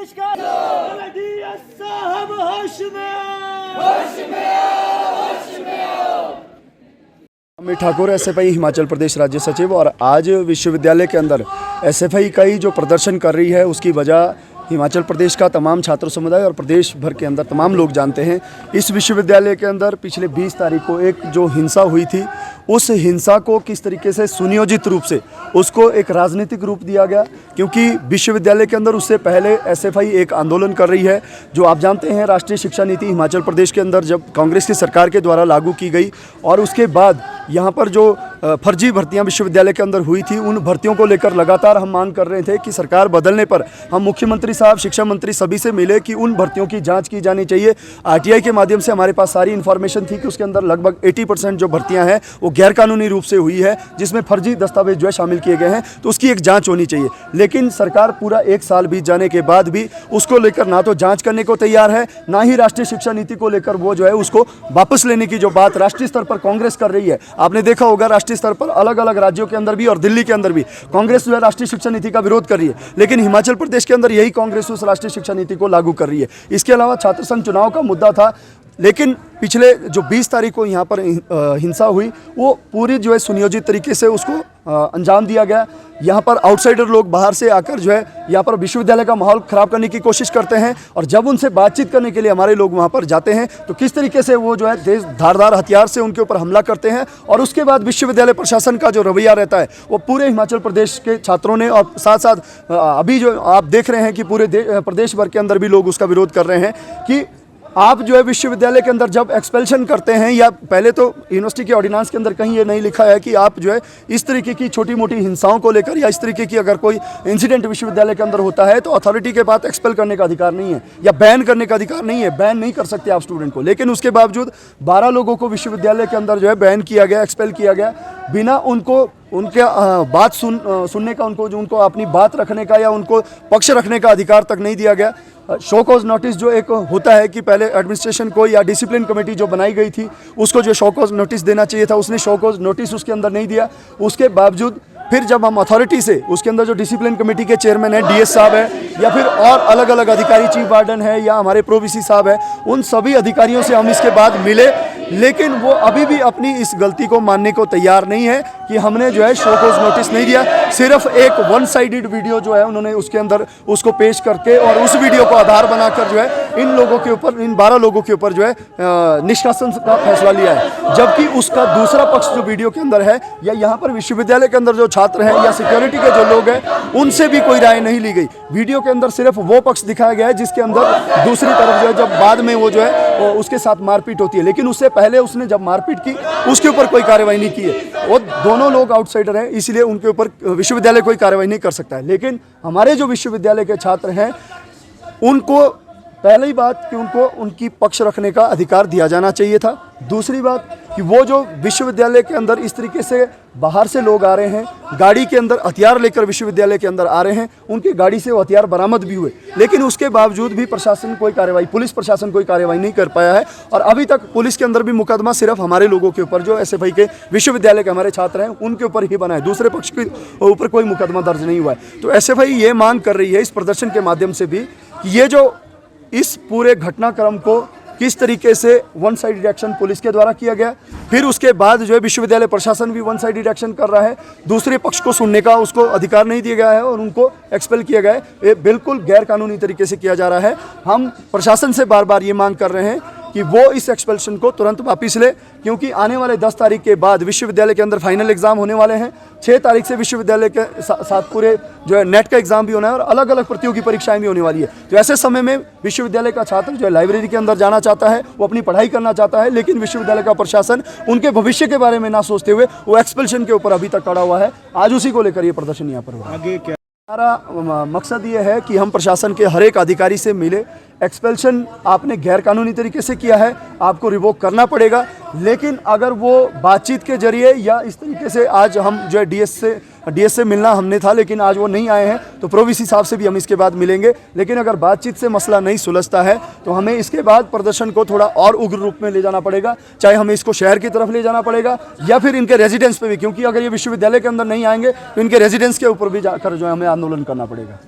प्रदेश का साहब होश में आओ। अमित ठाकुर एसएफआई हिमाचल प्रदेश राज्य सचिव। और आज विश्वविद्यालय के अंदर एसएफआई का ही जो प्रदर्शन कर रही है उसकी वजह हिमाचल प्रदेश का तमाम छात्र समुदाय और प्रदेश भर के अंदर तमाम लोग जानते हैं। इस विश्वविद्यालय के अंदर पिछले 20 तारीख को एक जो हिंसा हुई थी, उस हिंसा को किस तरीके से सुनियोजित रूप से उसको एक राजनीतिक रूप दिया गया, क्योंकि विश्वविद्यालय के अंदर उससे पहले एसएफआई एक आंदोलन कर रही है। जो आप जानते हैं, राष्ट्रीय शिक्षा नीति हिमाचल प्रदेश के अंदर जब कांग्रेस की सरकार के द्वारा लागू की गई और उसके बाद यहाँ पर जो फर्जी भर्तियां विश्वविद्यालय के अंदर हुई थी, उन भर्तियों को लेकर लगातार हम मांग कर रहे थे कि सरकार बदलने पर हम मुख्यमंत्री साहब, शिक्षा मंत्री सभी से मिले कि उन भर्तियों की जांच की जानी चाहिए। आरटीआई के माध्यम से हमारे पास सारी इन्फॉर्मेशन थी कि उसके अंदर लगभग 80% जो भर्तियां हैं वो गैरकानूनी रूप से हुई है, जिसमें फर्जी दस्तावेज जो है शामिल किए गए हैं, तो उसकी एक जाँच होनी चाहिए। लेकिन सरकार पूरा 1 साल बीत जाने के बाद भी उसको लेकर ना तो जाँच करने को तैयार है, ना ही राष्ट्रीय शिक्षा नीति को लेकर वो जो है उसको वापस लेने की जो बात राष्ट्रीय स्तर पर कांग्रेस कर रही है। आपने देखा होगा राष्ट्रीय स्तर पर अलग अलग राज्यों के अंदर भी और दिल्ली के अंदर भी कांग्रेस जो है राष्ट्रीय शिक्षा नीति का विरोध कर रही है, लेकिन हिमाचल प्रदेश के अंदर यही कांग्रेस उस राष्ट्रीय शिक्षा नीति को लागू कर रही है। इसके अलावा छात्र संघ चुनाव का मुद्दा था, लेकिन पिछले जो 20 तारीख को यहाँ पर हिंसा हुई वो पूरी जो है सुनियोजित तरीके से उसको अंजाम दिया गया। यहाँ पर आउटसाइडर लोग बाहर से आकर जो है यहाँ पर विश्वविद्यालय का माहौल ख़राब करने की कोशिश करते हैं, और जब उनसे बातचीत करने के लिए हमारे लोग वहाँ पर जाते हैं तो किस तरीके से वो जो है तेज धारदार हथियार से उनके ऊपर हमला करते हैं। और उसके बाद विश्वविद्यालय प्रशासन का जो रवैया रहता है वो पूरे हिमाचल प्रदेश के छात्रों ने, और साथ साथ अभी जो आप देख रहे हैं कि पूरे प्रदेश भर के अंदर भी लोग उसका विरोध कर रहे हैं कि आप जो है विश्वविद्यालय के अंदर जब एक्सपेल्शन करते हैं, या पहले तो यूनिवर्सिटी के ऑर्डिनेंस के अंदर कहीं ये नहीं लिखा है कि आप जो है इस तरीके की छोटी मोटी हिंसाओं को लेकर या इस तरीके की अगर कोई इंसिडेंट विश्वविद्यालय के अंदर होता है तो अथॉरिटी के पास एक्सपेल करने का अधिकार नहीं है या बैन करने का अधिकार नहीं है। बैन नहीं कर सकते आप स्टूडेंट को, लेकिन उसके बावजूद 12 लोगों को विश्वविद्यालय के अंदर जो है बैन किया गया, एक्सपेल किया गया, बिना उनको उनके बात सुनने का, उनको अपनी बात रखने का या उनको पक्ष रखने का अधिकार तक नहीं दिया गया। शो कॉज नोटिस जो एक होता है कि पहले एडमिनिस्ट्रेशन को या डिसिप्लिन कमेटी जो बनाई गई थी उसको जो शो कॉज नोटिस देना चाहिए था, उसने शो कॉज नोटिस उसके अंदर नहीं दिया। उसके बावजूद फिर जब हम अथॉरिटी से, उसके अंदर जो डिसिप्लिन कमेटी के चेयरमैन है, डीएस साहब है, या फिर और अलग अलग अधिकारी, चीफ वार्डन है या हमारे प्रो वीसी साहब है, उन सभी अधिकारियों से हम इसके बाद मिले, लेकिन वो अभी भी अपनी इस गलती को मानने को तैयार नहीं है कि हमने जो है शो कॉज नोटिस नहीं दिया। सिर्फ एक वन साइडेड वीडियो जो है उन्होंने उसके अंदर उसको पेश करके और उस वीडियो को आधार बनाकर जो है इन लोगों के ऊपर, इन 12 लोगों के ऊपर जो है निष्कासन का फैसला लिया है। जबकि उसका दूसरा पक्ष जो वीडियो के अंदर है, या यहाँ पर विश्वविद्यालय के अंदर जो छात्र हैं या सिक्योरिटी के जो लोग हैं, उनसे भी कोई राय नहीं ली गई। वीडियो के अंदर सिर्फ वो पक्ष दिखाया गया है जिसके अंदर दूसरी तरफ जो है जब बाद में वो जो है उसके साथ मारपीट होती है, लेकिन उससे पहले उसने जब मारपीट की उसके ऊपर कोई कार्रवाई नहीं की है। वो दोनों लोग आउटसाइडर हैं, इसलिए उनके ऊपर विश्वविद्यालय कोई कार्रवाई नहीं कर सकता है। लेकिन हमारे जो विश्वविद्यालय के छात्र हैं उनको पहली बात कि उनको उनकी पक्ष रखने का अधिकार दिया जाना चाहिए था। दूसरी बात कि वो जो विश्वविद्यालय के अंदर इस तरीके से बाहर से लोग आ रहे हैं, गाड़ी के अंदर हथियार लेकर विश्वविद्यालय के अंदर आ रहे हैं, उनकी गाड़ी से वो हथियार बरामद भी हुए, लेकिन उसके बावजूद भी प्रशासन कोई कार्रवाई, पुलिस प्रशासन कोई कार्रवाई नहीं कर पाया है। और अभी तक पुलिस के अंदर भी मुकदमा सिर्फ हमारे लोगों के ऊपर, जो एसएफआई के विश्वविद्यालय के हमारे छात्र हैं उनके ऊपर ही बना है, दूसरे पक्ष के ऊपर कोई मुकदमा दर्ज नहीं हुआ है। तो एसएफआई ये मांग कर रही है इस प्रदर्शन के माध्यम से भी कि ये जो इस पूरे घटनाक्रम को किस तरीके से वन साइडेड एक्शन पुलिस के द्वारा किया गया, फिर उसके बाद जो है विश्वविद्यालय प्रशासन भी वन साइडेड एक्शन कर रहा है, दूसरे पक्ष को सुनने का उसको अधिकार नहीं दिया गया है और उनको एक्सपेल किया गया है। ये बिल्कुल गैर कानूनी तरीके से किया जा रहा है। हम प्रशासन से बार बार ये मांग कर रहे हैं कि वो इस एक्सपेल्शन को तुरंत वापस ले, क्योंकि आने वाले 10 तारीख के बाद विश्वविद्यालय के अंदर फाइनल एग्जाम होने वाले हैं। 6 तारीख से विश्वविद्यालय के साथ पूरे जो है नेट का एग्जाम भी होना है और अलग अलग प्रतियोगी परीक्षाएं भी होने वाली है। तो ऐसे समय में विश्वविद्यालय का छात्र जो है लाइब्रेरी के अंदर जाना चाहता है, वो अपनी पढ़ाई करना चाहता है, लेकिन विश्वविद्यालय का प्रशासन उनके भविष्य के बारे में ना सोचते हुए वो एक्सपेल्शन के ऊपर अभी तक अड़ा हुआ है। आज उसी को लेकर ये प्रदर्शन यहाँ पर हुआ। आगे क्या हमारा मकसद ये है कि हम प्रशासन के हर एक अधिकारी से मिले। एक्सपेल्शन आपने गैर कानूनी तरीके से किया है, आपको रिवोक करना पड़ेगा, लेकिन अगर वो बातचीत के जरिए या इस तरीके से, आज हम जो है डीएस से मिलना हमने था लेकिन आज वो नहीं आए हैं, तो प्रो वीसी साहब से भी हम इसके बाद मिलेंगे। लेकिन अगर बातचीत से मसला नहीं सुलझता है तो हमें इसके बाद प्रदर्शन को थोड़ा और उग्र रूप में ले जाना पड़ेगा, चाहे हमें इसको शहर की तरफ ले जाना पड़ेगा या फिर इनके रेजिडेंस पे भी, क्योंकि अगर ये विश्वविद्यालय के अंदर नहीं आएंगे तो इनके रेजिडेंस के ऊपर भी जाकर जो है हमें आंदोलन करना पड़ेगा।